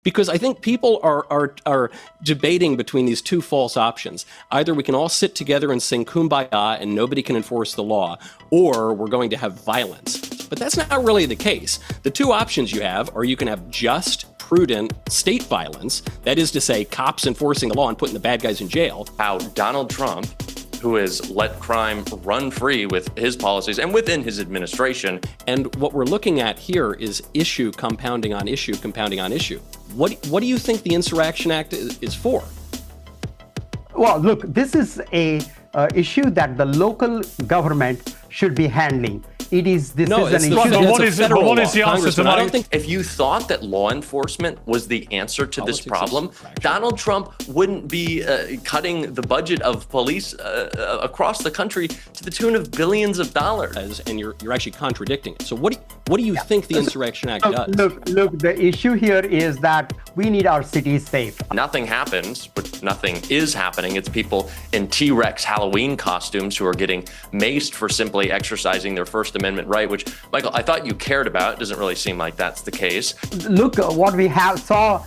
Because I think people are debating between these two false options. Either we can all sit together and sing Kumbaya and nobody can enforce the law, or we're going to have violence. But that's not really the case. The two options you have are you can have just, prudent state violence, that is to say, cops enforcing the law and putting the bad guys in jail. How Donald Trump, who has let crime run free with his policies and within his administration. And what we're looking at here is issue compounding on issue, compounding on issue. What do you think the Insurrection Act is for? Well, look, this is a issue that the local government should be handling. What is the answer to my... If you thought that law enforcement was the answer to this problem, Donald Trump wouldn't be cutting the budget of police across the country to the tune of billions of dollars. And you're actually contradicting it. So what do you think the Insurrection Act does? Look, the issue here is that we need our cities safe. Nothing happens, but nothing is happening. It's people in T-Rex Halloween costumes who are getting maced for simply exercising their First Amendment right, which, Michael, I thought you cared about. It doesn't really seem like that's the case. Look what we saw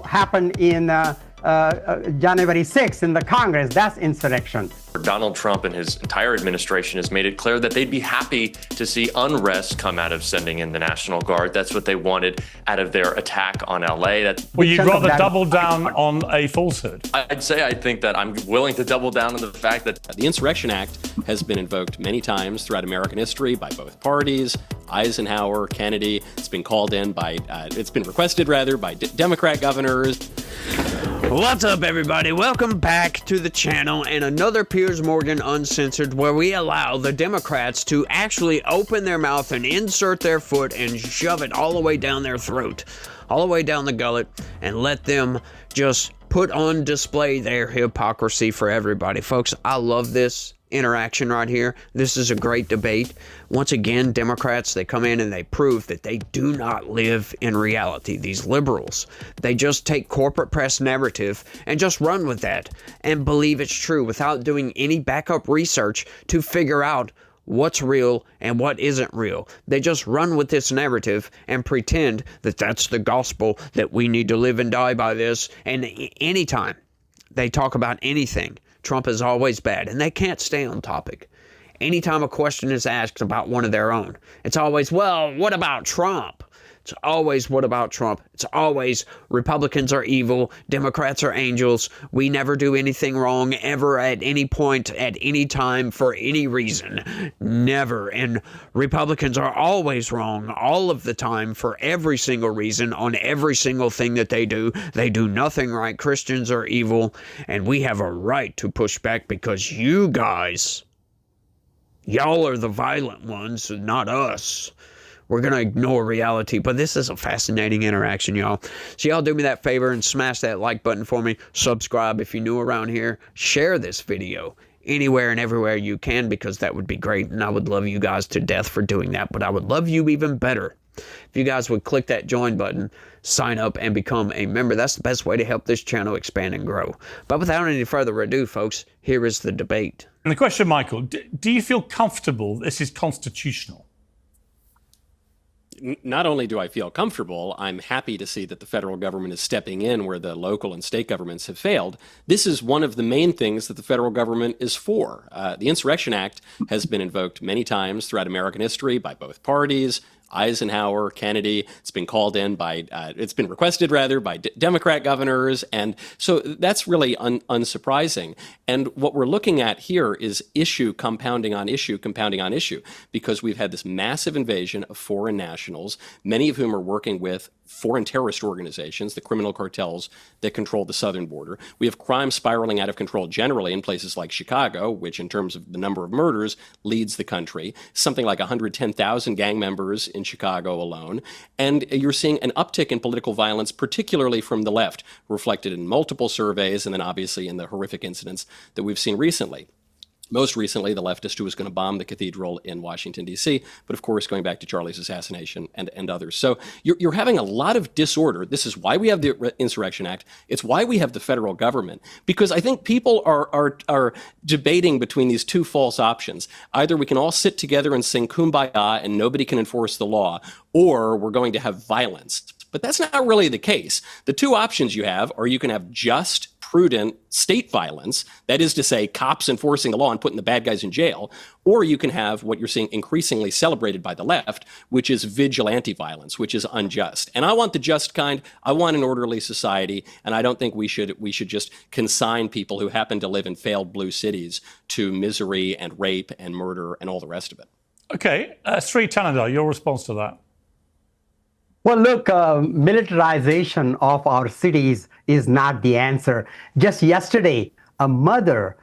happen in January 6th in the Congress. That's insurrection. Donald Trump and his entire administration has made it clear that they'd be happy to see unrest come out of sending in the National Guard. That's what they wanted out of their attack on LA. Well, you'd rather double down on a falsehood? I'd say I think that I'm willing to double down on the fact that the Insurrection Act has been invoked many times throughout American history by both parties. Eisenhower, Kennedy. It's been called in by, it's been requested rather by Democrat governors. What's up, everybody? Welcome back to the channel and another Piers Morgan Uncensored, where we allow the Democrats to actually open their mouth and insert their foot and shove it all the way down their throat, all the way down the gullet, and let them just put on display their hypocrisy for everybody. Folks, I love this interaction right here. This is a great debate. Once again, Democrats, they come in and they prove that they do not live in reality. These liberals, they just take corporate press narrative and just run with that and believe it's true without doing any backup research to figure out what's real and what isn't real. They just run with this narrative and pretend that that's the gospel, that we need to live and die by this. And anytime they talk about anything, Trump is always bad, and they can't stay on topic. Anytime a question is asked about one of their own, it's always, well, what about Trump? It's always, what about Trump? It's always, Republicans are evil, Democrats are angels, we never do anything wrong, ever, at any point, at any time, for any reason. Never. And Republicans are always wrong, all of the time, for every single reason, on every single thing that they do. They do nothing right. Christians are evil, and we have a right to push back because you guys, y'all are the violent ones, not us. We're going to ignore reality, but this is a fascinating interaction, y'all. So y'all do me that favor and smash that like button for me. Subscribe if you're new around here. Share this video anywhere and everywhere you can, because that would be great, and I would love you guys to death for doing that. But I would love you even better if you guys would click that join button, sign up, and become a member. That's the best way to help this channel expand and grow. But without any further ado, folks, here is the debate. And the question, Michael, do you feel comfortable this is constitutional? Not only do I feel comfortable, I'm happy to see that the federal government is stepping in where the local and state governments have failed. This is one of the main things that the federal government is for. The Insurrection Act has been invoked many times throughout American history by both parties. Eisenhower, Kennedy. It's been called in by, it's been requested rather by Democrat governors. And so that's really unsurprising. And what we're looking at here is issue compounding on issue, compounding on issue, because we've had this massive invasion of foreign nationals, many of whom are working with foreign terrorist organizations, the criminal cartels that control the southern border. We have crime spiraling out of control generally in places like Chicago, which in terms of the number of murders leads the country, something like 110,000 gang members in Chicago alone. And you're seeing an uptick in political violence, particularly from the left, reflected in multiple surveys and then obviously in the horrific incidents that we've seen recently. Most recently, the leftist who was going to bomb the cathedral in Washington, D.C., but of course, going back to Charlie's assassination and others. So you're having a lot of disorder. This is why we have the Insurrection Act. It's why we have the federal government, because I think people are debating between these two false options. Either we can all sit together and sing Kumbaya and nobody can enforce the law, or we're going to have violence. But that's not really the case. The two options you have are you can have just, prudent state violence, that is to say, cops enforcing the law and putting the bad guys in jail, or you can have what you're seeing increasingly celebrated by the left, which is vigilante violence, which is unjust. And I want the just kind. I want an orderly society, and I don't think we should just consign people who happen to live in failed blue cities to misery and rape and murder and all the rest of it. Okay, Sri Tanada, your response to that? Well, look, militarization of our cities is not the answer. Just yesterday, a mother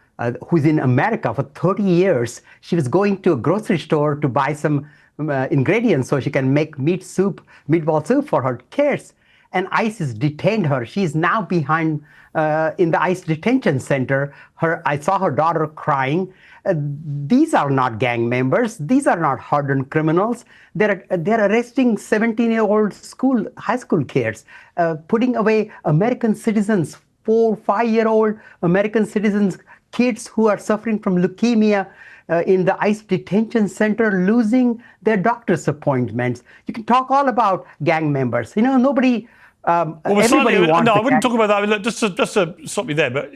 who's in America for 30 years, she was going to a grocery store to buy some ingredients so she can make meatball soup for her kids. And ICE has detained her. She's now behind in the ICE detention center. I saw her daughter crying. These are not gang members. These are not hardened criminals. They're arresting 17-year-old high school kids, putting away American citizens, 4-5-year-old American citizens, kids who are suffering from leukemia in the ICE detention center, losing their doctor's appointments. You can talk all about gang members. Nobody. Everybody wants. No, I wouldn't talk about that. Look, just to stop you there, but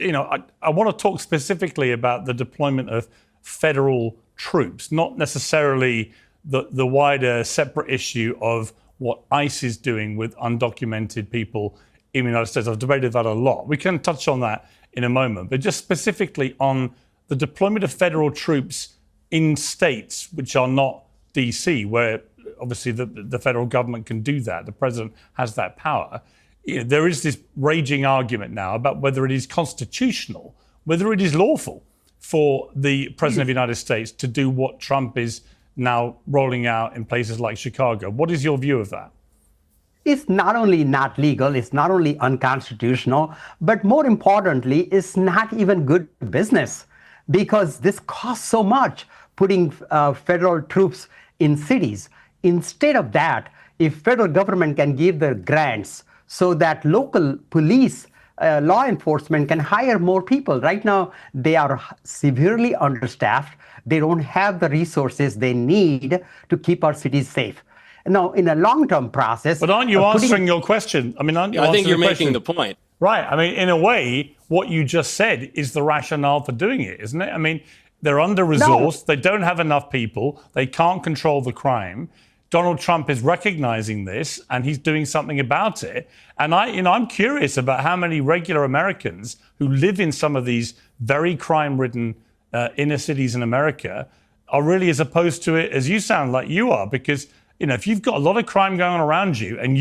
I want to talk specifically about the deployment of federal troops, not necessarily the wider separate issue of what ICE is doing with undocumented people in the United States. I've debated that a lot. We can touch on that in a moment, but just specifically on the deployment of federal troops in states which are not DC, where obviously the federal government can do that. The president has that power. There is this raging argument now about whether it is constitutional, whether it is lawful for the president of the United States to do what Trump is now rolling out in places like Chicago. What is your view of that? It's not only not legal, it's not only unconstitutional, but more importantly, it's not even good business, because this costs so much, putting federal troops in cities. Instead of that, if federal government can give the grants so that local police, law enforcement can hire more people. Right now, they are severely understaffed. They don't have the resources they need to keep our cities safe. Now, in a long-term process... But aren't you answering your question? I mean, aren't you I think you're making the point. Right. I mean, in a way, what you just said is the rationale for doing it, isn't it? I mean, they're under-resourced. No. They don't have enough people. They can't control the crime. Donald Trump is recognizing this, and he's doing something about it. And I'm curious about how many regular Americans who live in some of these very crime-ridden inner cities in America are really as opposed to it as you sound like you are. Because, if you've got a lot of crime going on around you and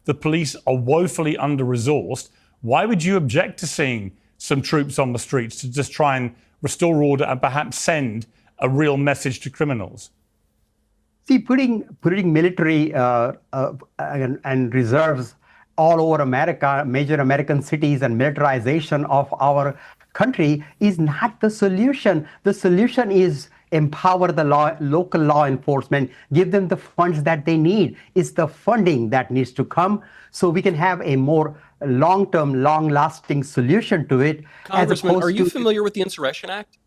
the police are woefully under-resourced, why would you object to seeing some troops on the streets to just try and restore order and perhaps send a real message to criminals? See, putting military and reserves all over America, major American cities, and militarization of our country is not the solution. The solution is empower the local law enforcement, give them the funds that they need. It's the funding that needs to come so we can have a more long-term, long-lasting solution to it. Congressman, are you familiar with the Insurrection Act?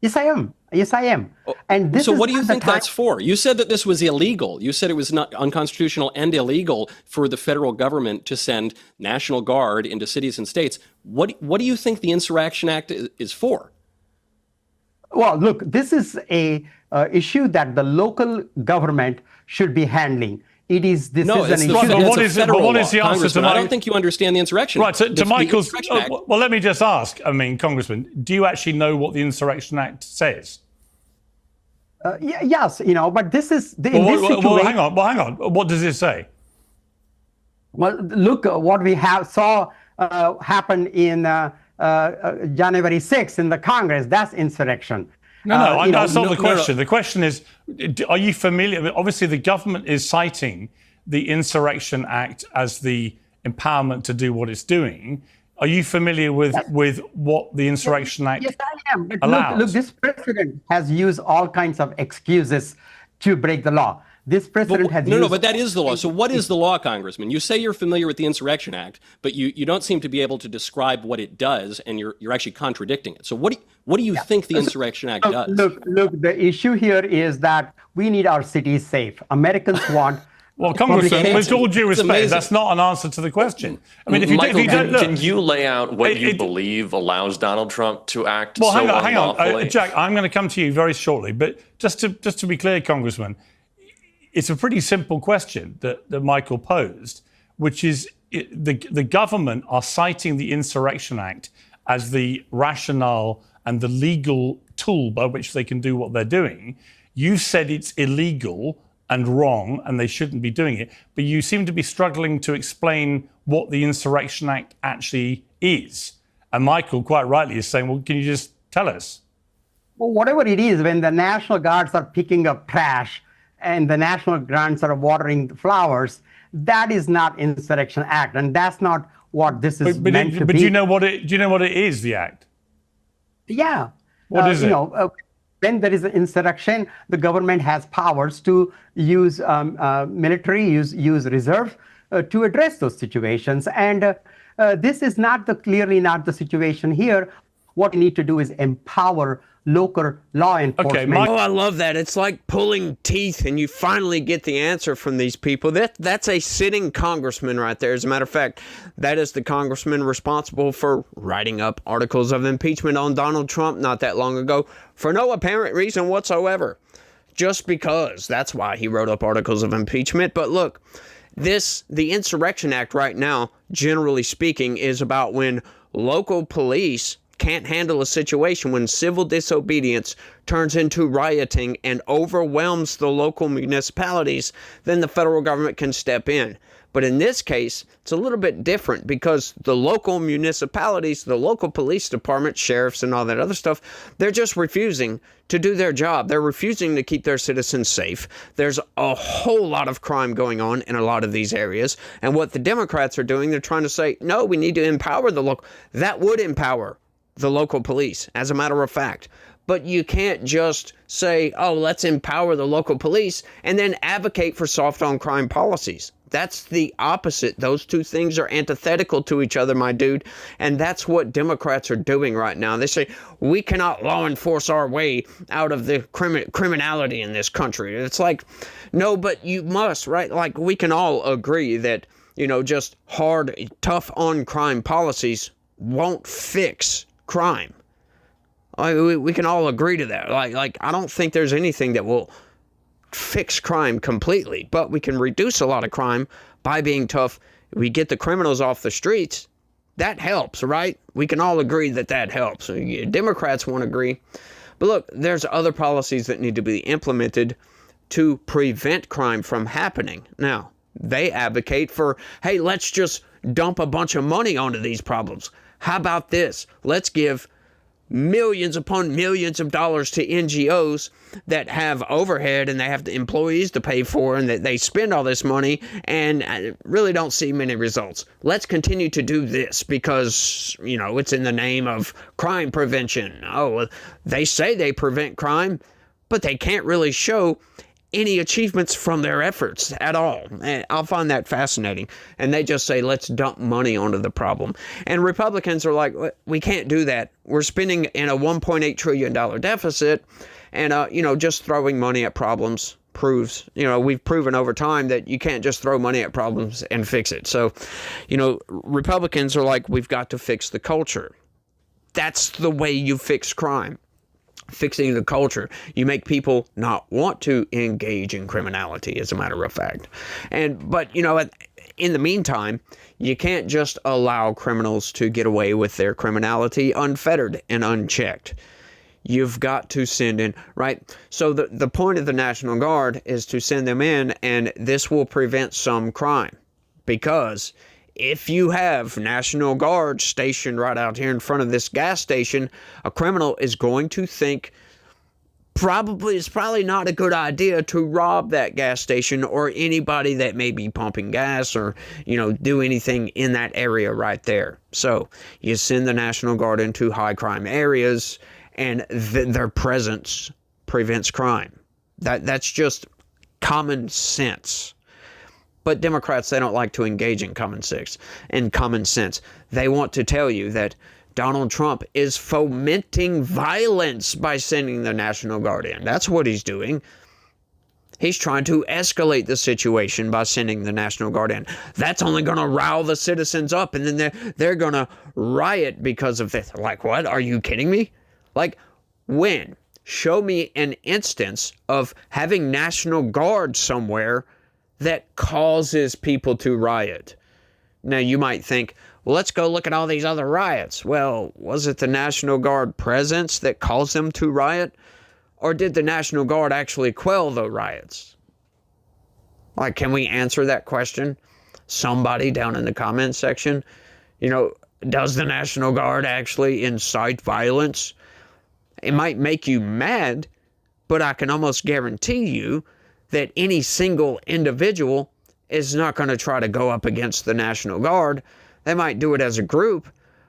Yes, I am. Yes, I am. And this so what do you think that's for? You said that this was illegal. You said it was not unconstitutional and illegal for the federal government to send National Guard into cities and states. What do you think the Insurrection Act is for? Well, look, this is a issue that the local government should be handling. What is the answer to my... I don't think you understand the Insurrection Act. Right, to Michael's... well, let me just ask, Congressman, do you actually know what the Insurrection Act says? Yes, but this is... hang on. What does it say? Well, look, what we saw happen in January 6th in the Congress, that's insurrection. No, that's not the question. The question is, are you familiar? Obviously, the government is citing the Insurrection Act as the empowerment to do what it's doing. Are you familiar with what the Insurrection Act allows? Yes, I am. But look, this president has used all kinds of excuses to break the law. This president has used... No, but that is the law. So what is the law, Congressman? You say you're familiar with the Insurrection Act, but you don't seem to be able to describe what it does, and you're actually contradicting it. So what do you think the Insurrection Act does? Look, the issue here is that we need our cities safe. Americans want Well, Congressman, with all due respect, that's not an answer to the question. I mean, Michael, can you lay out what you believe allows Donald Trump to act so unlawfully? Hang on. Jack, I'm going to come to you very shortly. But just to be clear, Congressman, it's a pretty simple question that Michael posed, which is the government are citing the Insurrection Act as the rationale and the legal tool by which they can do what they're doing. You said it's illegal and wrong, and they shouldn't be doing it. But you seem to be struggling to explain what the Insurrection Act actually is. And Michael, quite rightly, is saying, well, can you just tell us? Well, whatever it is, when the National Guards are picking up trash and the National Guards are watering the flowers, that is not Insurrection Act, and that's not what this is meant to be. But do you know what it is, the act? Yeah. What is it? When there is an insurrection, the government has powers to use military, use reserve to address those situations. And this is clearly not the situation here. What we need to do is empower local law enforcement. Okay, I love that. It's like pulling teeth, and you finally get the answer from these people. That's a sitting congressman right there. As a matter of fact, that is the congressman responsible for writing up articles of impeachment on Donald Trump not that long ago for no apparent reason whatsoever. Just because. That's why he wrote up articles of impeachment. But look, the Insurrection Act right now, generally speaking, is about when local police can't handle a situation, when civil disobedience turns into rioting and overwhelms the local municipalities, then the federal government can step in. But in this case, it's a little bit different because the local municipalities, the local police department, sheriffs and all that other stuff, they're just refusing to do their job. They're refusing to keep their citizens safe. There's a whole lot of crime going on in a lot of these areas. And what the Democrats are doing, they're trying to say, no, we need to empower the local. That would empower the local police, as a matter of fact. But you can't just say, oh, let's empower the local police and then advocate for soft on crime policies. That's the opposite. Those two things are antithetical to each other, my dude. And that's what Democrats are doing right now. They say, we cannot law enforce our way out of the criminality in this country. It's like, no, but you must, right? Like, we can all agree that, just hard, tough on crime policies won't fix crime. We can all agree to that. Like I don't think there's anything that will fix crime completely, but we can reduce a lot of crime by being tough. We get the criminals off the streets. That helps, right? We can all agree that helps. Democrats won't agree. But look, there's other policies that need to be implemented to prevent crime from happening. Now, they advocate for, hey, let's just dump a bunch of money onto these problems. How about this? Let's give millions upon millions of dollars to NGOs that have overhead and they have the employees to pay for, and that they spend all this money and really don't see many results. Let's continue to do this because, it's in the name of crime prevention. Oh, they say they prevent crime, but they can't really show any achievements from their efforts at all. And I'll find that fascinating. And they just say, let's dump money onto the problem. And Republicans are like, we can't do that. We're spending in a $1.8 trillion deficit. And, just throwing money at problems proves, we've proven over time that you can't just throw money at problems and fix it. So, Republicans are like, we've got to fix the culture. That's the way you fix crime. Fixing the culture. You make people not want to engage in criminality, as a matter of fact. But in the meantime, you can't just allow criminals to get away with their criminality unfettered and unchecked. You've got to send in, right? So the point of the National Guard is to send them in, and this will prevent some crime. Because if you have National Guard stationed right out here in front of this gas station, a criminal is going to think it's probably not a good idea to rob that gas station or anybody that may be pumping gas or, do anything in that area right there. So you send the National Guard into high crime areas, and their presence prevents crime. That's just common sense. But Democrats, they don't like to engage in common sense. They want to tell you that Donald Trump is fomenting violence by sending the National Guard in. That's what he's doing. He's trying to escalate the situation by sending the National Guard in. That's only going to rile the citizens up, and then they're going to riot because of this. Like, what? Are you kidding me? Like, when? Show me an instance of having National Guard somewhere that causes people to riot. Now, you might think, well, let's go look at all these other riots. Well, was it the National Guard presence that caused them to riot? Or did the National Guard actually quell the riots? Like, can we answer that question? Somebody down in the comments section. You know, does the National Guard actually incite violence? It might make you mad, but I can almost guarantee you that any single individual is not going to try to go up against the National Guard. They might do it as a group,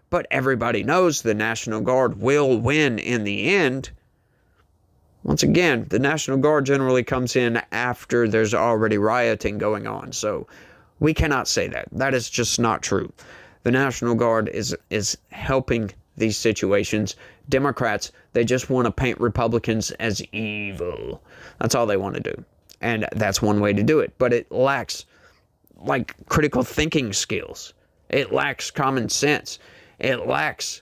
but everybody knows the National Guard will win in the end. Once again, the National Guard generally comes in after there's already rioting going on, so we cannot say that. That is just not true. The National Guard is helping these situations. Democrats, they just want to paint Republicans as evil. That's all they want to do. And that's one way to do it. But it lacks, like, critical thinking skills. It lacks common sense. It lacks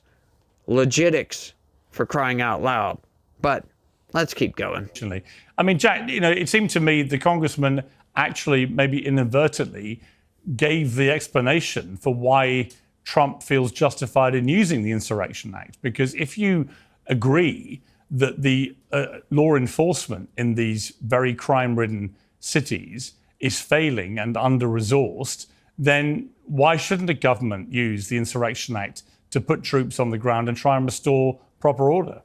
logistics, for crying out loud. But let's keep going. I mean, Jack, you know, it seemed to me the congressman actually, maybe inadvertently, gave the explanation for why Trump feels justified in using the Insurrection Act. Because if you agree that the law enforcement in these very crime-ridden cities is failing and under-resourced, then why shouldn't the government use the Insurrection Act to put troops on the ground and try and restore proper order?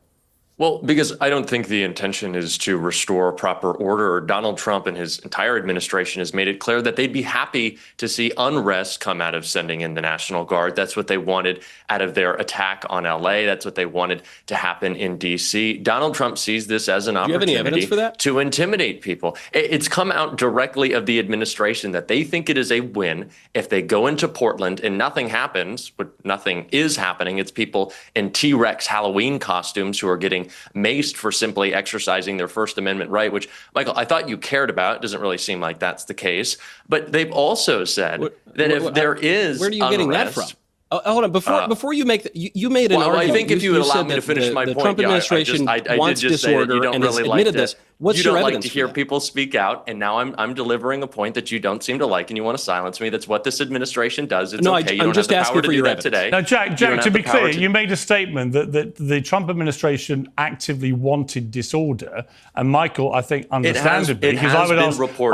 Well, because I don't think the intention is to restore proper order. Donald Trump and his entire administration has made it clear that they'd be happy to see unrest come out of sending in the National Guard. That's what they wanted out of their attack on LA. That's what they wanted to happen in DC. Donald Trump sees this as an opportunity to intimidate people. It's come out directly of the administration that they think it is a win if they go into Portland and nothing happens, but nothing is happening. It's people in T-Rex Halloween costumes who are getting maced for simply exercising their First Amendment right, which, Michael, I thought you cared about. It doesn't really seem like that's the case. But they've also said that if there is where are you getting that from? Hold on, before you make you made an argument. I think if you would allow me to finish my point, the Trump administration wants disorder and has admitted this. What's your evidence? You don't like to hear people speak out, and now I'm delivering a point that you don't seem to like, and you want to silence me. That's what this administration does. It's okay. You don't have the power to do that today. Now, Jack, to be clear, you made a statement that the Trump administration actively wanted disorder, and Michael, I think, understandably, because I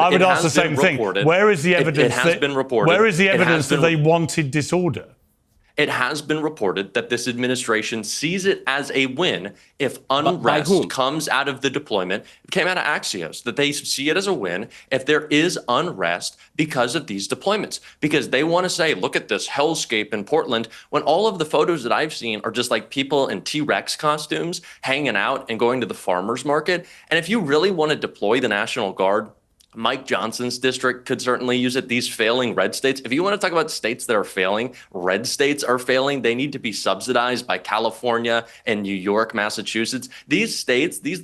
would ask the same thing. Where is the evidence? It has been reported. Where is the evidence that they wanted disorder? It has been reported that this administration sees it as a win if unrest comes out of the deployment. It came out of Axios, that they see it as a win if there is unrest because of these deployments. Because they want to say, look at this hellscape in Portland, when all of the photos that I've seen are just like people in T-Rex costumes hanging out and going to the farmer's market. And if you really want to deploy the National Guard, Mike Johnson's district could certainly use it. These failing red states. If you want to talk about states that are failing, red states are failing. They need to be subsidized by California and New York, Massachusetts. These states, these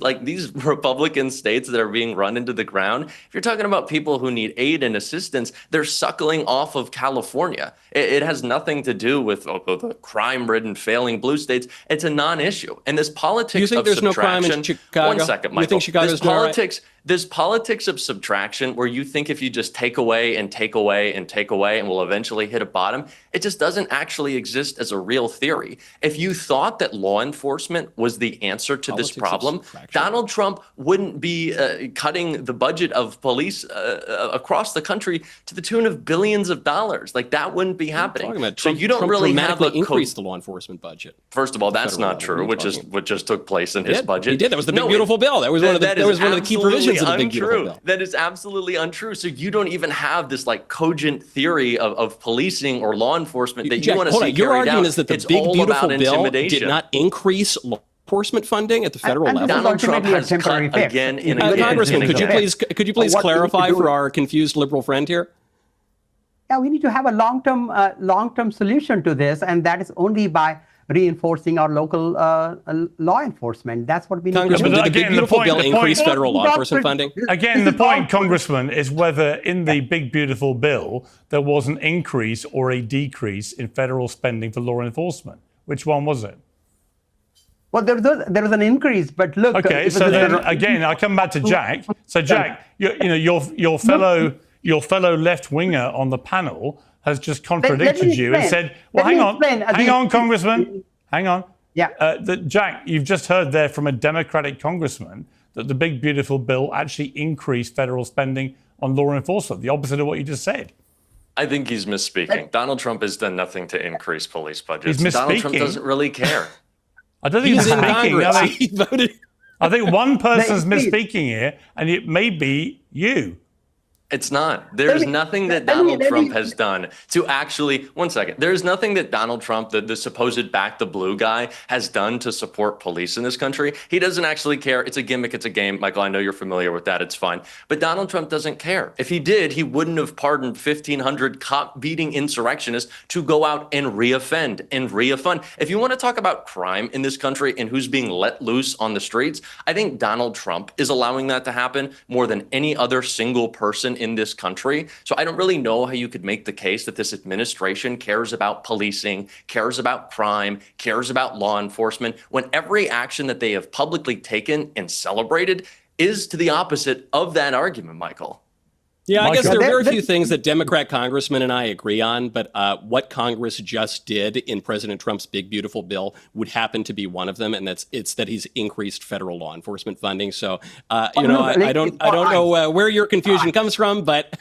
Republican states that are being run into the ground. If you're talking about people who need aid and assistance, they're suckling off of California. It has nothing to do with the crime-ridden, failing blue states. It's a non-issue. And this politics of subtraction. You think there's no crime in Chicago? 1 second, Michael. You think Chicago's doing right? This politics of subtraction where you think if you just take away and take away and take away and we'll eventually hit a bottom, it just doesn't actually exist as a real theory. If you thought that law enforcement was the answer to this problem, Donald Trump wouldn't be cutting the budget of police across the country to the tune of billions of dollars. Like, that wouldn't be happening. So you don't really have a increase the law enforcement budget. First of all, that's not true, which is what just took place in his budget. He did. That was the big beautiful bill. That was one of the key provisions. Untrue. That is absolutely untrue. So you don't even have this like cogent theory of policing or law enforcement that you want to see carried out. Your argument is that the big beautiful bill did not increase law enforcement funding at the federal level. Donald Trump has cut again in a Congressman, could you please clarify for our confused liberal friend here? Yeah, we need to have a long-term solution to this, and that is only by reinforcing our local law enforcement. That's what we need to do. Congressman, did the Big Beautiful Bill increase federal law enforcement funding? Again, the point, Congressman, is whether in the Big Beautiful Bill there was an increase or a decrease in federal spending for law enforcement. Which one was it? Well, there was an increase, but look. Okay, so then again, I come back to Jack. So Jack, your fellow left winger on the panel has just contradicted you and said, "Well, hang on, Congressman, hang on." Yeah. Jack, you've just heard there from a Democratic congressman that the Big Beautiful Bill actually increased federal spending on law enforcement, the opposite of what you just said. I think he's misspeaking. Donald Trump has done nothing to increase police budgets. He's misspeaking. Donald Trump doesn't really care. I don't think he's in misspeaking. Congress. He voted. I think one person's misspeaking here, and it may be you. It's not. There's nothing that Donald Trump has done to actually, one second, there's nothing that Donald Trump, the supposed back the blue guy, has done to support police in this country. He doesn't actually care. It's a gimmick. It's a game. Michael, I know you're familiar with that. It's fine. But Donald Trump doesn't care. If he did, he wouldn't have pardoned 1,500 cop-beating insurrectionists to go out and reoffend and reoffend. If you want to talk about crime in this country and who's being let loose on the streets, I think Donald Trump is allowing that to happen more than any other single person in this country. So I don't really know how you could make the case that this administration cares about policing, cares about crime, cares about law enforcement, when every action that they have publicly taken and celebrated is to the opposite of that argument, Michael. Yeah, I guess there are very few things that Democrat congressmen and I agree on, but what Congress just did in President Trump's Big Beautiful Bill would happen to be one of them, and it's that he's increased federal law enforcement funding. So, I don't know where your confusion comes from, but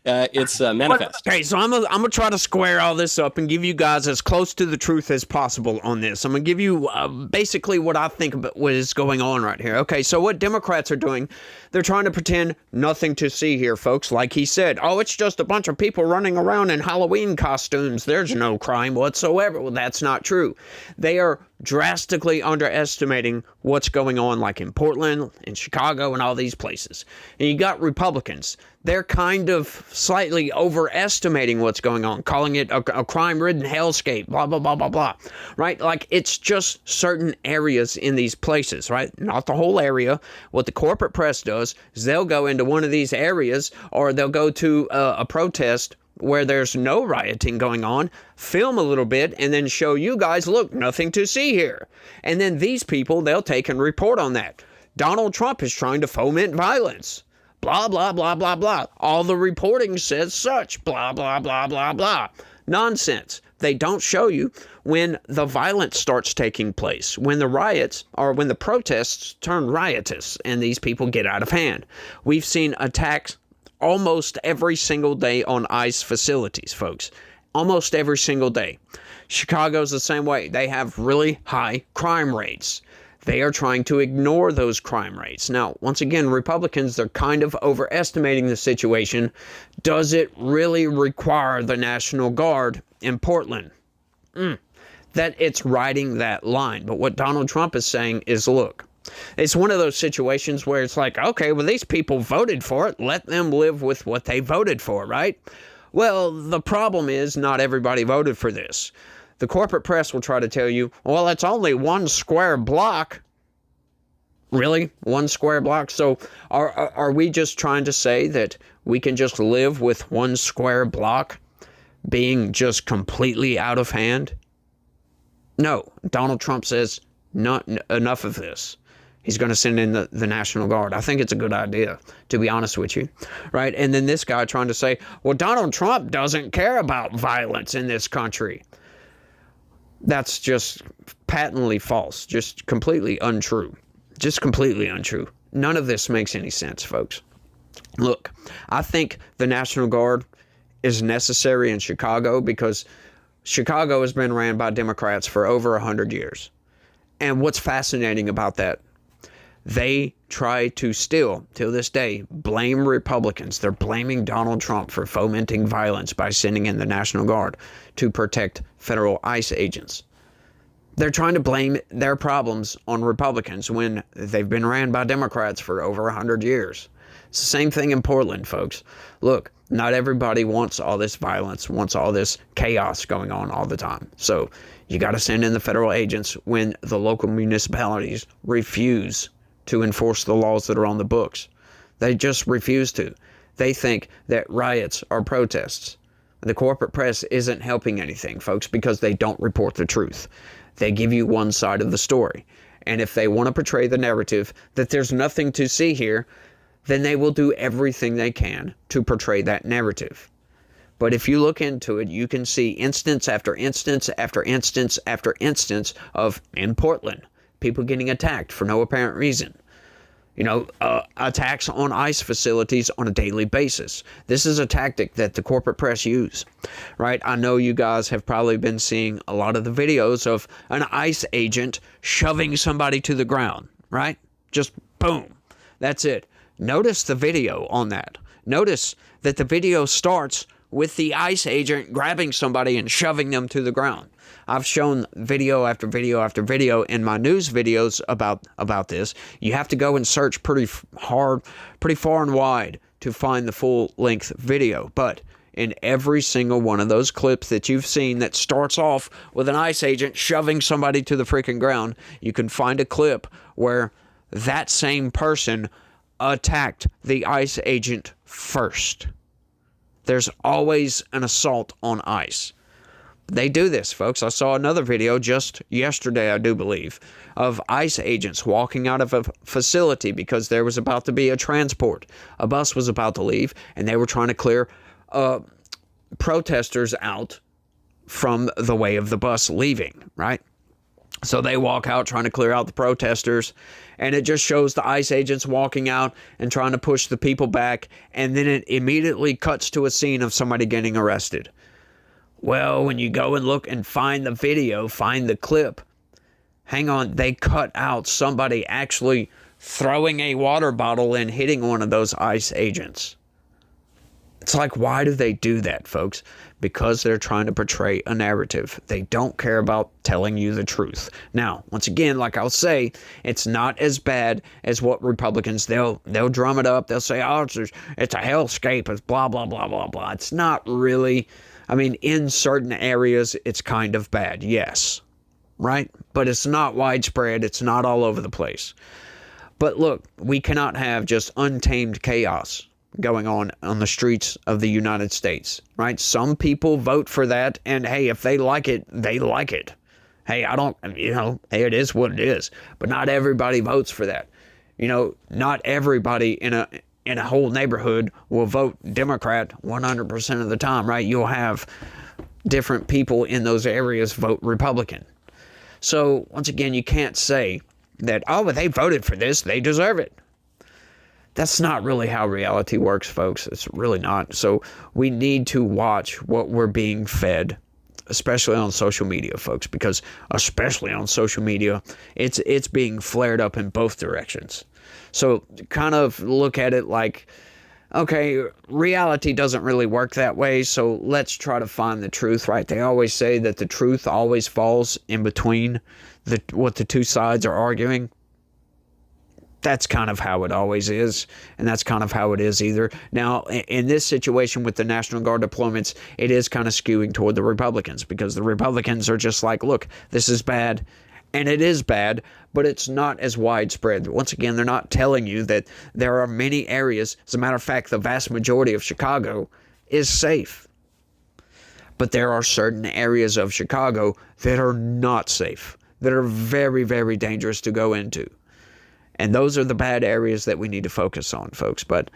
it's manifest. Okay, so I'm gonna try to square all this up and give you guys as close to the truth as possible on this. I'm gonna give you basically what I think about what is going on right here. Okay, so what Democrats are doing, they're trying to pretend nothing to see here, folks. Like he said, oh, it's just a bunch of people running around in Halloween costumes. There's no crime whatsoever. Well, that's not true. They are drastically underestimating what's going on, like in Portland, in Chicago, and all these places. And you got Republicans. They're kind of slightly overestimating what's going on, calling it a crime-ridden hellscape, blah, blah, blah, blah, blah, right? Like, it's just certain areas in these places, right? Not the whole area. What the corporate press does is they'll go into one of these areas, or they'll go to a protest where there's no rioting going on, film a little bit, and then show you guys, look, nothing to see here. And then these people, they'll take and report on that. Donald Trump is trying to foment violence. Blah, blah, blah, blah, blah. All the reporting says such. Blah, blah, blah, blah, blah. Nonsense. They don't show you when the violence starts taking place, when the riots or when the protests turn riotous and these people get out of hand. We've seen attacks almost every single day on ICE facilities, folks. Almost every single day. Chicago's the same way. They have really high crime rates. They are trying to ignore those crime rates. Now, once again, Republicans, they're kind of overestimating the situation. Does it really require the National Guard in Portland? That it's riding that line. But what Donald Trump is saying is, look, it's one of those situations where it's like, okay, well, these people voted for it. Let them live with what they voted for, right? Well, the problem is not everybody voted for this. The corporate press will try to tell you, well, it's only one square block. Really? One square block? So are we just trying to say that we can just live with one square block being just completely out of hand? No. Donald Trump says, not enough of this. He's going to send in the National Guard. I think it's a good idea, to be honest with you, right? And then this guy trying to say, well, Donald Trump doesn't care about violence in this country. That's just patently false, just completely untrue. Just completely untrue. None of this makes any sense, folks. Look, I think the National Guard is necessary in Chicago because Chicago has been ran by Democrats for over 100 years. And what's fascinating about that, they try to still, till this day, blame Republicans. They're blaming Donald Trump for fomenting violence by sending in the National Guard to protect federal ICE agents. They're trying to blame their problems on Republicans when they've been ran by Democrats for over 100 years. It's the same thing in Portland, folks. Look, Not everybody wants all this violence, wants all this chaos going on all the time. So you got to send in the federal agents when the local municipalities refuse to enforce the laws that are on the books. They just refuse to. They think that riots are protests. The corporate press isn't helping anything, folks, because they don't report the truth. They give you one side of the story. And if they want to portray the narrative that there's nothing to see here, then they will do everything they can to portray that narrative. But if you look into it, you can see instance after instance after instance after instance of, in Portland, people getting attacked for no apparent reason. Attacks on ICE facilities on a daily basis. This is a tactic that the corporate press use, right? I know you guys have probably been seeing a lot of the videos of an ICE agent shoving somebody to the ground, right? Just boom. That's it. Notice the video on that. Notice that the video starts with the ICE agent grabbing somebody and shoving them to the ground. I've shown video after video after video in my news videos about this. You have to go and search pretty hard, pretty far and wide to find the full-length video. But in every single one of those clips that you've seen that starts off with an ICE agent shoving somebody to the freaking ground, you can find a clip where that same person attacked the ICE agent first. There's always an assault on ICE. They do this, folks. I saw another video just yesterday, I do believe, of ICE agents walking out of a facility because there was about to be a transport. A bus was about to leave, and they were trying to clear protesters out from the way of the bus leaving, right? So they walk out trying to clear out the protesters, and it just shows the ICE agents walking out and trying to push the people back, and then it immediately cuts to a scene of somebody getting arrested. Well, when you go and look and find the video, find the clip, hang on, they cut out somebody actually throwing a water bottle and hitting one of those ICE agents. It's like, why do they do that, folks? Because they're trying to portray a narrative. They don't care about telling you the truth. Now, once again, like I'll say, it's not as bad as what Republicans, they'll drum it up. They'll say, oh, it's a hellscape. It's blah, blah, blah, blah, blah. It's not really. I mean, in certain areas, it's kind of bad, yes, right? But it's not widespread. It's not all over the place. But look, we cannot have just untamed chaos going on the streets of the United States, right? Some people vote for that, and hey, if they like it, they like it. Hey, hey, it is what it is. But not everybody votes for that. Not everybody in a whole neighborhood will vote Democrat 100% of the time, right? You'll have different people in those areas vote Republican. So, once again, you can't say that, oh, but they voted for this, they deserve it. That's not really how reality works, folks. It's really not. So we need to watch what we're being fed, especially on social media, folks, because especially on social media, it's being flared up in both directions. So kind of look at it like, okay, reality doesn't really work that way, so let's try to find the truth, right? They always say that the truth always falls in between what the two sides are arguing. That's kind of how it always is, and that's kind of how it is either. Now, in this situation with the National Guard deployments, it is kind of skewing toward the Republicans, because the Republicans are just like, look, this is bad, and it is bad, but it's not as widespread. Once again, they're not telling you that there are many areas. As a matter of fact, the vast majority of Chicago is safe. But there are certain areas of Chicago that are not safe, that are very, very dangerous to go into. And those are the bad areas that we need to focus on, folks. But,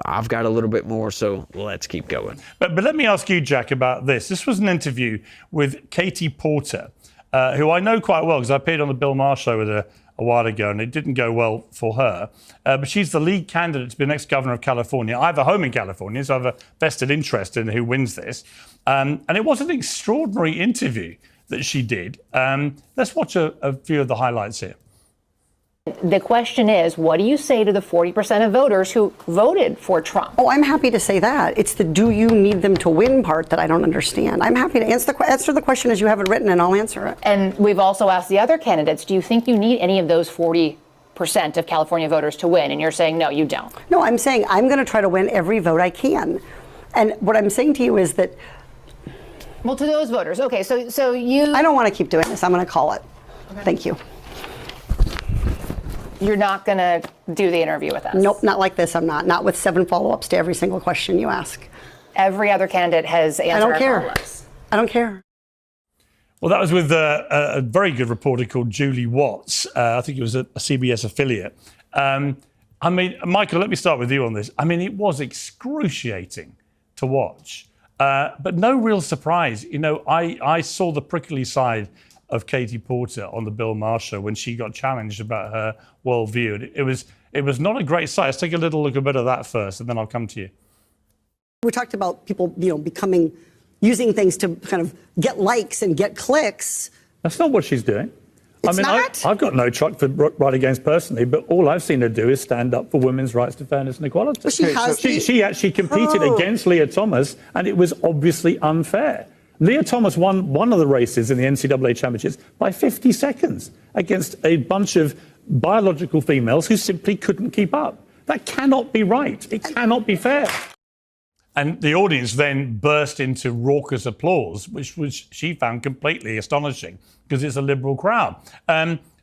I've got a little bit more, so let's keep going. But let me ask you, Jack, about this. This was an interview with Katie Porter, who I know quite well because I appeared on the Bill Maher show with her a while ago, and it didn't go well for her. But she's the lead candidate to be the next governor of California. I have a home in California, so I have a vested interest in who wins this. And it was an extraordinary interview that she did. Let's watch a few of the highlights here. The question is, what do you say to the 40% of voters who voted for Trump? Oh, I'm happy to say that. It's the do you need them to win part that I don't understand. I'm happy to answer the question as you have it written, and I'll answer it. And we've also asked the other candidates, do you think you need any of those 40% of California voters to win? And you're saying, no, you don't. No, I'm saying I'm going to try to win every vote I can. And what I'm saying to you is that. Well, to those voters, okay, so you. I don't want to keep doing this. I'm going to call it. Okay. Thank you. You're not going to do the interview with us? Nope, not like this. I'm not. Not with 7 follow-ups to every single question you ask. Every other candidate has answered. I don't care. Follow-ups. I don't care. Well, that was with a very good reporter called Julie Watts. I think it was a CBS affiliate. I mean, Michael, let me start with you on this. I mean, it was excruciating to watch, but no real surprise. You know, I saw the prickly side of Katie Porter on the Bill Maher show when she got challenged about her worldview. It was not a great sight. Let's take a little look a bit of that first, and then I'll come to you. We talked about people, using things to kind of get likes and get clicks. That's not what she's doing. It's not? I've got no truck for right against personally, but all I've seen her do is stand up for women's rights to fairness and equality. Well, she actually competed against Leah Thomas, and it was obviously unfair. Leah Thomas won one of the races in the NCAA championships by 50 seconds against a bunch of biological females who simply couldn't keep up. That cannot be right. It cannot be fair. And the audience then burst into raucous applause, which she found completely astonishing because it's a liberal crowd.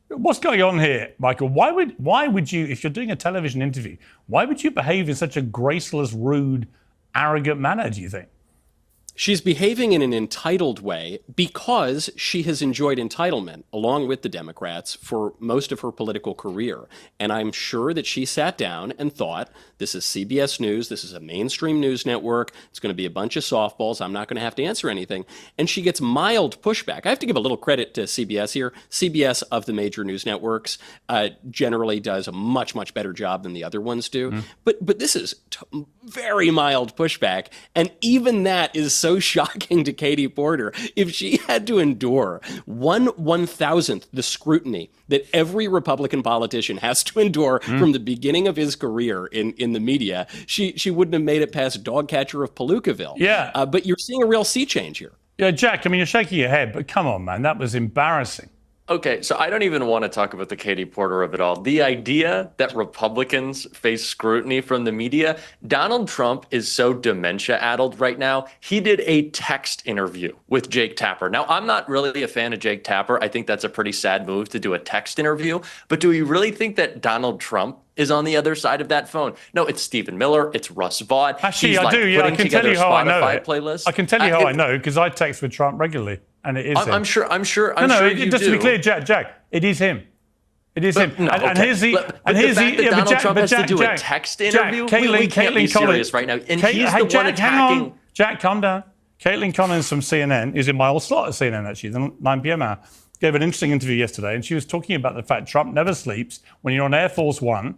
What's going on here, Michael? Why would you, if you're doing a television interview, why would you behave in such a graceless, rude, arrogant manner, do you think? She's behaving in an entitled way because she has enjoyed entitlement, along with the Democrats, for most of her political career. And I'm sure that she sat down and thought, this is CBS News, this is a mainstream news network, it's going to be a bunch of softballs, I'm not going to have to answer anything. And she gets mild pushback. I have to give a little credit to CBS here. CBS, of the major news networks, generally does a much, much better job than the other ones do. But this is very mild pushback, and even that is so shocking to Katie Porter. If she had to endure 1/1000th the scrutiny that every Republican politician has to endure from the beginning of his career in the media, she wouldn't have made it past dog catcher of Palookaville. Yeah. But you're seeing a real sea change here. Yeah, Jack, I mean, you're shaking your head, but come on, man, that was embarrassing. Okay, so I don't even want to talk about the Katie Porter of it all. The idea that Republicans face scrutiny from the media, Donald Trump is so dementia-addled right now. He did a text interview with Jake Tapper. Now, I'm not really a fan of Jake Tapper. I think that's a pretty sad move to do a text interview. But do we really think that Donald Trump is on the other side of that phone? No, it's Stephen Miller. It's Russ Vaught. Actually, I do. Yeah, I can tell you how I know it. Playlist. I can tell you how I know, because I text with Trump regularly. And it is him. I'm sure you just do. To be clear, Jack, it is him. It is him. No, and here's the fact that Donald Trump has to do a text interview, we can't be serious right now. And he's the one attacking. Jack, calm down. Caitlin Collins from CNN is in my old slot at CNN, actually, the 9 p.m. hour. Gave an interesting interview yesterday, and she was talking about the fact Trump never sleeps. When you're on Air Force One,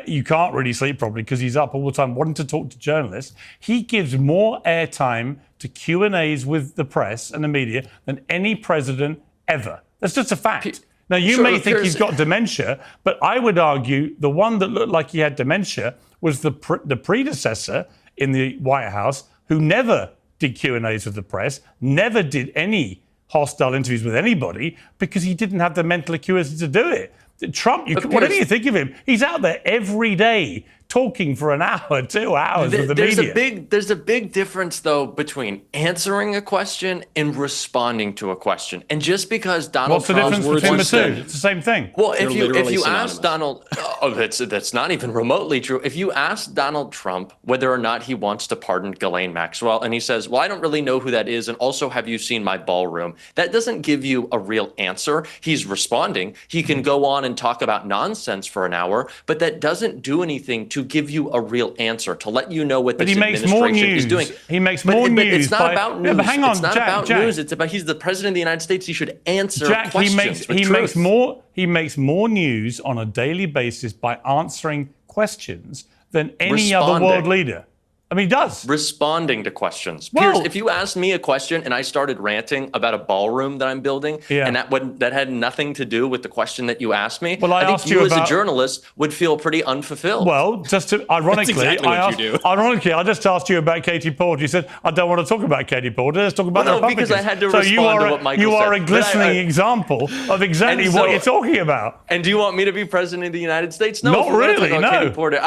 you can't really sleep properly because he's up all the time wanting to talk to journalists. He gives more airtime to Q&As with the press and the media than any president ever. That's just a fact. Now, you may think he's got dementia, but I would argue the one that looked like he had dementia was the predecessor in the White House who never did Q&As with the press, never did any hostile interviews with anybody because he didn't have the mental acuity to do it. Trump, whatever you think of him, he's out there every day talking for an hour, 2 hours with the media. There's a big difference, though, between answering a question and responding to a question. And just because Donald Trump's words between the two? It's the same thing. Well, if you ask Donald, that's not even remotely true. If you ask Donald Trump whether or not he wants to pardon Ghislaine Maxwell, and he says, well, I don't really know who that is, and also, have you seen my ballroom? That doesn't give you a real answer. He's responding. He can go on and talk about nonsense for an hour, but that doesn't do anything to give you a real answer, to let you know what this administration is doing. He makes more news. But it's not about news. But hang on, it's not about news. It's about he's the president of the United States. He should answer questions. He makes more news on a daily basis by answering questions than any other world leader. I mean, he does. Responding to questions. Piers, if you asked me a question and I started ranting about a ballroom that I'm building, and that had nothing to do with the question that you asked me, I think you as a journalist would feel pretty unfulfilled. Well, just to, ironically, I just asked you about Katie Porter. You said, I don't want to talk about Katie Porter. Let's talk about the Republicans. Because I had to respond to what Michael said. You are a glistening example of exactly what you're talking about. And do you want me to be president of the United States? No. Not really, no. Katie Porter.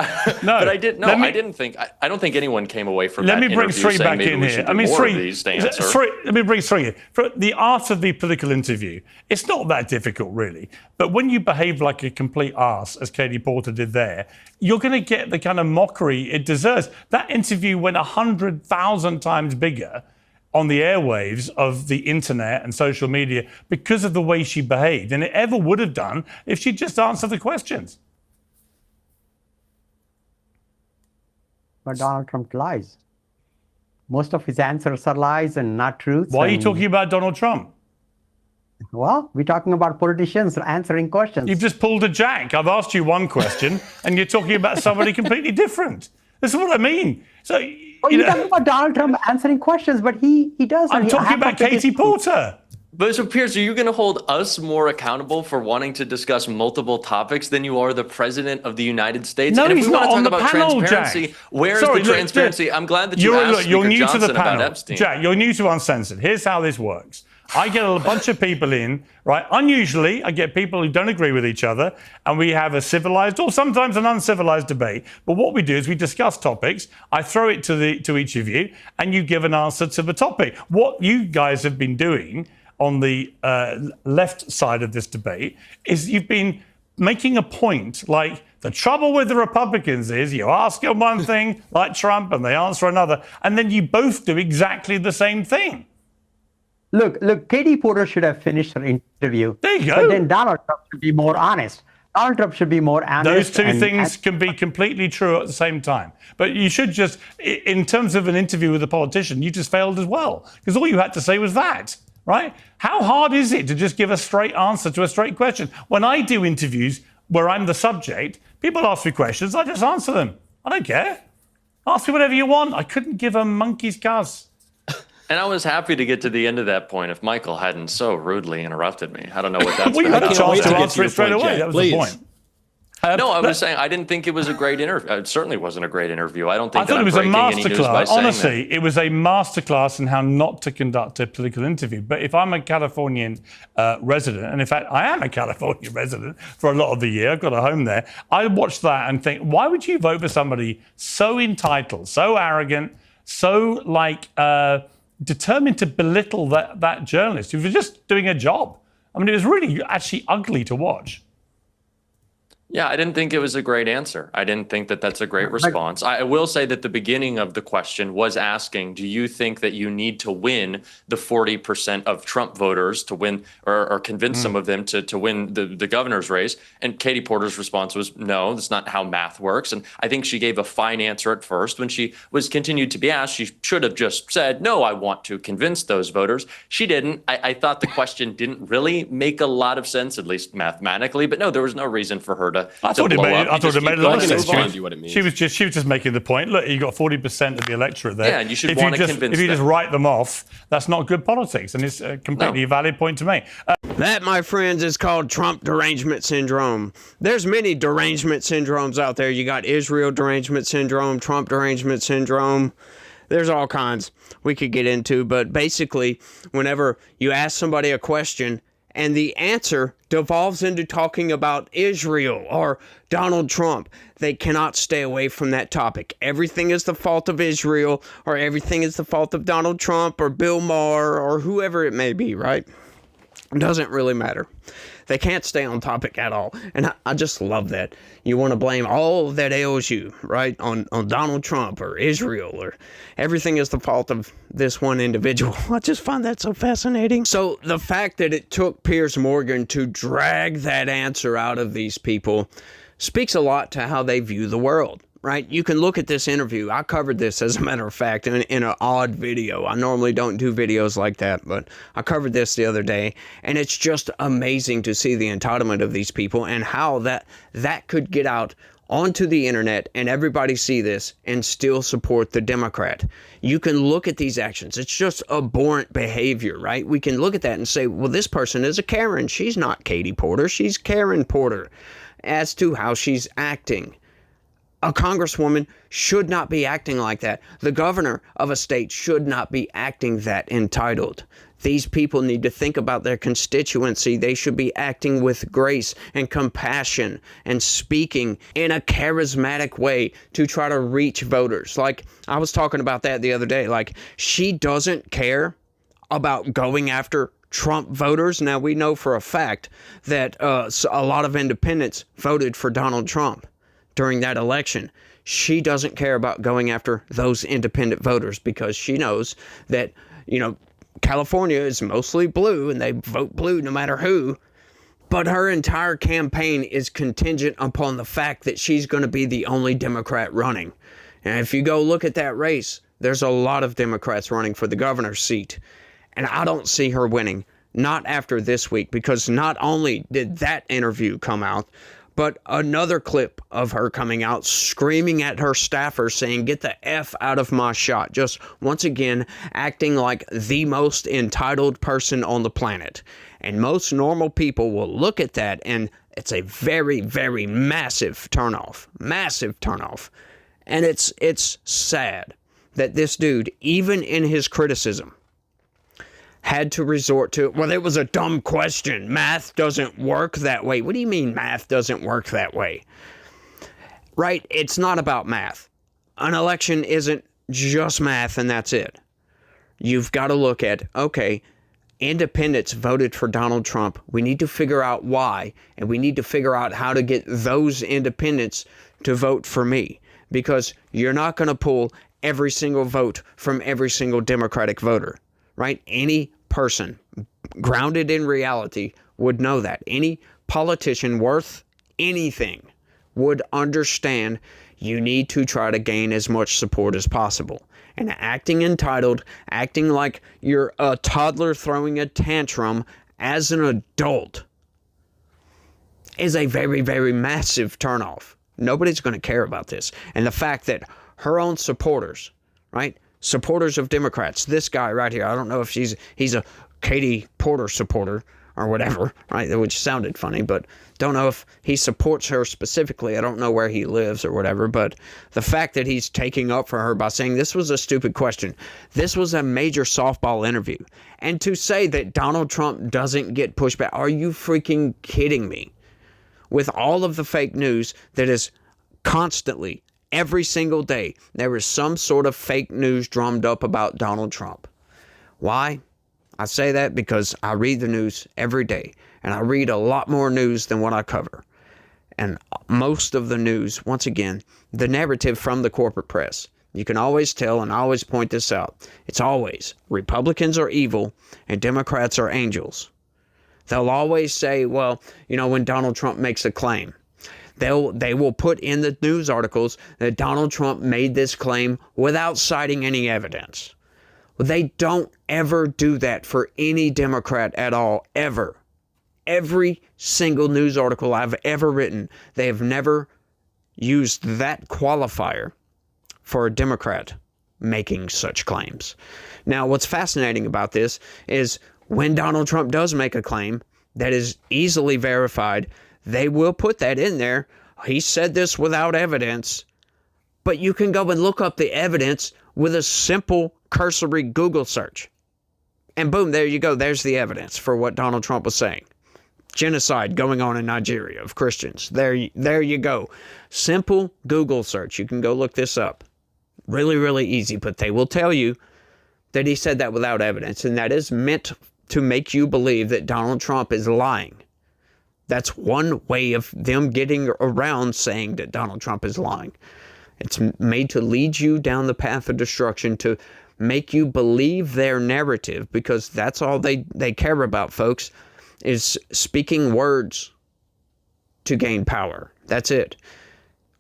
No. But I didn't think anyone anyone came away from Let that me bring interview three saying back maybe in we here. should do I mean, more three. of these to answer. Let me bring three in. For the art of the political interview, it's not that difficult, really. But when you behave like a complete arse, as Katie Porter did there, you're going to get the kind of mockery it deserves. That interview went 100,000 times bigger on the airwaves of the internet and social media because of the way she behaved than it ever would have done if she'd just answered the questions. But Donald Trump lies. Most of his answers are lies and not truths. Why are you talking about Donald Trump? Well, we're talking about politicians answering questions. You've just pulled a Jack. I've asked you one question, and you're talking about somebody completely different. This is what I mean. So, you're talking about Donald Trump answering questions, but he does. I'm talking about Katie Porter. But so, Piers, are you going to hold us more accountable for wanting to discuss multiple topics than you are the president of the United States? No, and if he's we not want to on talk the about panel, transparency, Jack. where's the transparency? I'm glad that you asked you're Speaker new Johnson to the panel. about Epstein. Jack, you're new to Uncensored. Here's how this works. I get a bunch of people in, right? Unusually, I get people who don't agree with each other, and we have a civilized or sometimes an uncivilized debate. But what we do is we discuss topics. I throw it to each of you, and you give an answer to the topic. What you guys have been doing on the left side of this debate is you've been making a point like the trouble with the Republicans is you ask them one thing like Trump and they answer another, and then you both do exactly the same thing. Look, Katie Porter should have finished her interview. There you go. But then Donald Trump should be more honest. Donald Trump should be more honest. Those two things can be completely true at the same time. But you should just, in terms of an interview with a politician, you just failed as well. Because all you had to say was that, right? How hard is it to just give a straight answer to a straight question? When I do interviews where I'm the subject, people ask me questions, I just answer them. I don't care. Ask me whatever you want. I couldn't give a monkey's cuss. And I was happy to get to the end of that point if Michael hadn't so rudely interrupted me. I don't know what that's well, you had a about. chance to answer it straight away. That was the point. No, I was saying I didn't think it was a great interview. It certainly wasn't a great interview. I don't think I thought it was a masterclass. Honestly, that. It was a masterclass in how not to conduct a political interview. But if I'm a Californian resident, and in fact I am a California resident for a lot of the year, I've got a home there, I watch that and think, why would you vote for somebody so entitled, so arrogant, so determined to belittle that journalist who was just doing a job? I mean, it was really actually ugly to watch. Yeah, I didn't think it was a great answer. I didn't think that that's a great response. I will say that the beginning of the question was asking, do you think that you need to win the 40% of Trump voters to win or convince some of them to win the governor's race? And Katie Porter's response was, no, that's not how math works. And I think she gave a fine answer at first. When she was continued to be asked, she should have just said, no, I want to convince those voters. She didn't. I thought the question didn't really make a lot of sense, at least mathematically. But no, there was no reason for her to I thought it made a lot of sense. She was just making the point. Look, you got 40% of the electorate there. Yeah, and you should want to convince them. If you just write them off, that's not good politics, and it's a completely valid point to make. That, my friends, is called Trump derangement syndrome. There's many derangement syndromes out there. You got Israel derangement syndrome, Trump derangement syndrome. There's all kinds we could get into, but basically, whenever you ask somebody a question and the answer devolves into talking about Israel or Donald Trump, they cannot stay away from that topic. Everything is the fault of Israel, or everything is the fault of Donald Trump or Bill Maher or whoever it may be, right? It doesn't really matter. They can't stay on topic at all. And I just love that. You want to blame all that ails you, right, on Donald Trump or Israel, or everything is the fault of this one individual. I just find that so fascinating. So the fact that it took Piers Morgan to drag that answer out of these people speaks a lot to how they view the world. Right? You can look at this interview. I covered this, as a matter of fact, in an odd video. I normally don't do videos like that, but I covered this the other day, and it's just amazing to see the entitlement of these people and how that could get out onto the internet and everybody see this and still support the Democrat. You can look at these actions. It's just abhorrent behavior, right? We can look at that and say, well, this person is a Karen. She's not Katie Porter. She's Karen Porter, as to how she's acting. A congresswoman should not be acting like that. The governor of a state should not be acting that entitled. These people need to think about their constituency. They should be acting with grace and compassion and speaking in a charismatic way to try to reach voters. Like, I was talking about that the other day. Like, she doesn't care about going after Trump voters. Now, we know for a fact that a lot of independents voted for Donald Trump during that election. She doesn't care about going after those independent voters because she knows that, you know, California is mostly blue and they vote blue no matter who. But her entire campaign is contingent upon the fact that she's going to be the only Democrat running. And if you go look at that race, there's a lot of Democrats running for the governor's seat. And I don't see her winning, not after this week, because not only did that interview come out, but another clip of her coming out screaming at her staffers saying, "Get the F out of my shot." Just once again, acting like the most entitled person on the planet. And most normal people will look at that and it's a very, very massive turnoff. Massive turnoff. And it's sad that this dude, even in his criticism, had to resort to, well, it was a dumb question. Math doesn't work that way. What do you mean math doesn't work that way? Right? It's not about math. An election isn't just math and that's it. You've got to look at, okay, independents voted for Donald Trump. We need to figure out why, and we need to figure out how to get those independents to vote for me, because you're not going to pull every single vote from every single Democratic voter. Right? Any person grounded in reality would know that. Any politician worth anything would understand you need to try to gain as much support as possible. And acting entitled, acting like you're a toddler throwing a tantrum as an adult is a very, very massive turnoff. Nobody's going to care about this. And the fact that her own supporters, right? Supporters of Democrats. This guy right here, I don't know if he's a Katie Porter supporter or whatever, right? Which sounded funny, but don't know if he supports her specifically. I don't know where he lives or whatever, but the fact that he's taking up for her by saying this was a stupid question. This was a major softball interview. And to say that Donald Trump doesn't get pushback, are you freaking kidding me? With all of the fake news that is constantly, every single day, there is some sort of fake news drummed up about Donald Trump. Why? I say that because I read the news every day, and I read a lot more news than what I cover. And most of the news, once again, the narrative from the corporate press, you can always tell, and I always point this out, it's always Republicans are evil and Democrats are angels. They'll always say, well, you know, when Donald Trump makes a claim, they will put in the news articles that Donald Trump made this claim without citing any evidence. Well, they don't ever do that for any Democrat at all, ever. Every single news article I've ever written, they have never used that qualifier for a Democrat making such claims. Now, what's fascinating about this is when Donald Trump does make a claim that is easily verified, they will put that in there. He said this without evidence, but you can go and look up the evidence with a simple cursory Google search. And boom, there you go. There's the evidence for what Donald Trump was saying. Genocide going on in Nigeria of Christians. There you go. Simple Google search. You can go look this up. Really, really easy, but they will tell you that he said that without evidence, and that is meant to make you believe that Donald Trump is lying. That's one way of them getting around saying that Donald Trump is lying. It's made to lead you down the path of destruction, to make you believe their narrative, because that's all they care about, folks, is speaking words to gain power. That's it.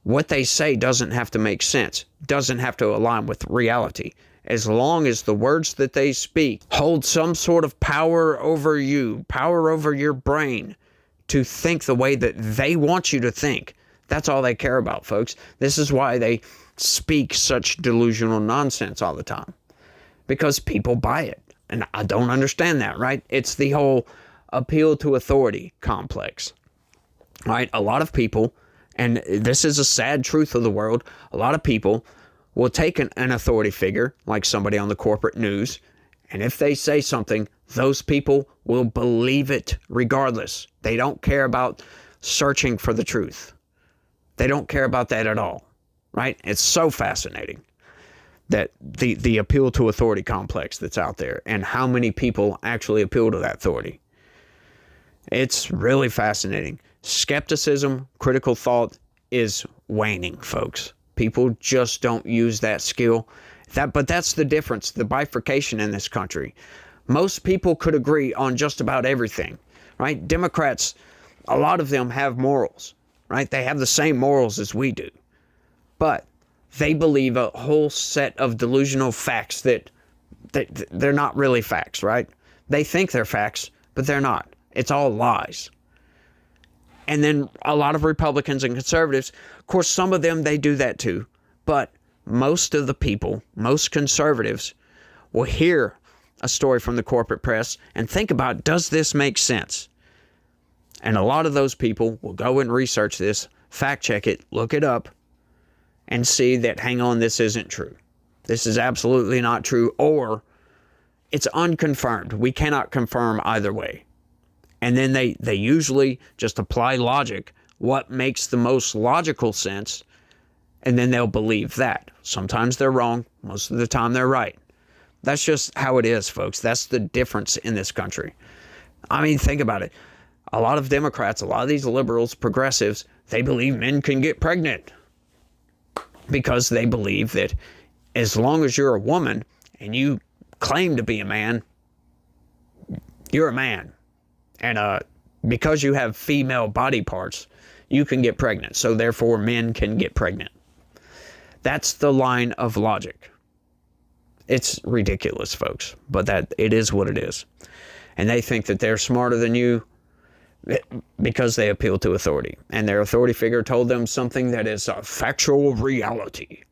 What they say doesn't have to make sense, doesn't have to align with reality. As long as the words that they speak hold some sort of power over you, power over your brain, to think the way that they want you to think. That's all they care about, folks. This is why they speak such delusional nonsense all the time. Because people buy it. And I don't understand that, right? It's the whole appeal to authority complex. Right? A lot of people, and this is a sad truth of the world, a lot of people will take an authority figure, like somebody on the corporate news, And if they say something, those people will believe it regardless. They don't care about searching for the truth. They don't care about that at all, right? It's so fascinating that the appeal to authority complex that's out there and how many people actually appeal to that authority. It's really fascinating. Skepticism, critical thought is waning, folks. People just don't use that skill. But that's the difference, the bifurcation in this country. Most people could agree on just about everything, right? Democrats, a lot of them have morals, right? They have the same morals as we do. But they believe a whole set of delusional facts that they're not really facts, right? They think they're facts, but they're not. It's all lies. And then a lot of Republicans and conservatives, of course, some of them, they do that too. But most of the people, most conservatives, will hear a story from the corporate press and think about, does this make sense? And a lot of those people will go and research this, fact check it, look it up, and see that, hang on, this isn't true. This is absolutely not true, or it's unconfirmed. We cannot confirm either way. And then they usually just apply logic, what makes the most logical sense, and then they'll believe that. Sometimes they're wrong. Most of the time they're right. That's just how it is, folks. That's the difference in this country. I mean, think about it. A lot of Democrats, a lot of these liberals, progressives, they believe men can get pregnant because they believe that as long as you're a woman and you claim to be a man, you're a man. And because you have female body parts, you can get pregnant. So therefore, men can get pregnant. That's the line of logic. It's ridiculous, folks, but it is what it is. And they think that they're smarter than you because they appeal to authority. And their authority figure told them something that is a factual reality.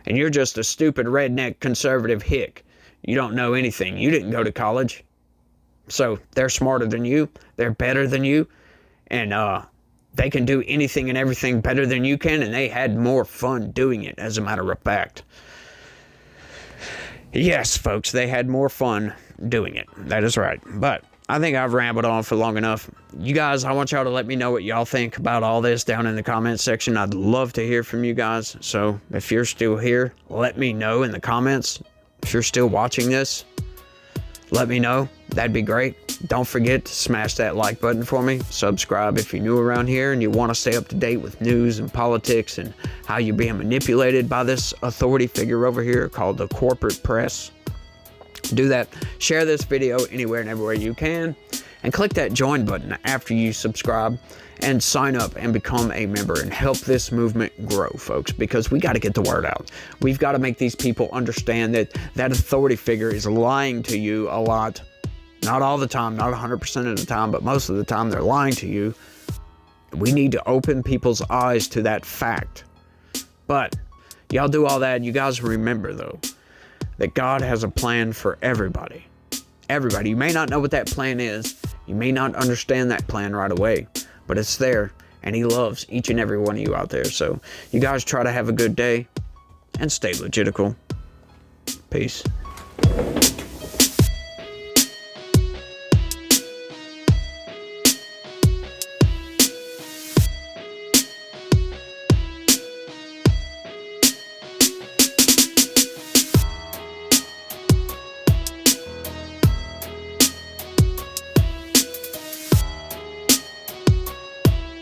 And you're just a stupid redneck conservative hick. You don't know anything. You didn't go to college. So they're smarter than you. They're better than you. And they can do anything and everything better than you can. And they had more fun doing it, as a matter of fact. Yes, folks, they had more fun doing it. That is right. But I think I've rambled on for long enough. You guys, I want y'all to let me know what y'all think about all this down in the comments section. I'd love to hear from you guys. So if you're still here, let me know in the comments. If you're still watching this, let me know. That'd be great. Don't forget to smash that like button for me. Subscribe if you're new around here and you want to stay up to date with news and politics and how you're being manipulated by this authority figure over here called the corporate press. Do that. Share this video anywhere and everywhere you can. And click that join button after you subscribe and sign up and become a member and help this movement grow, folks, because we got to get the word out. We've got to make these people understand that that authority figure is lying to you a lot. Not all the time, not 100% of the time, but most of the time they're lying to you. We need to open people's eyes to that fact. But y'all do all that. You guys remember, though, that God has a plan for everybody. Everybody. You may not know what that plan is. You may not understand that plan right away, but it's there, and He loves each and every one of you out there. So you guys try to have a good day and stay logical. Peace.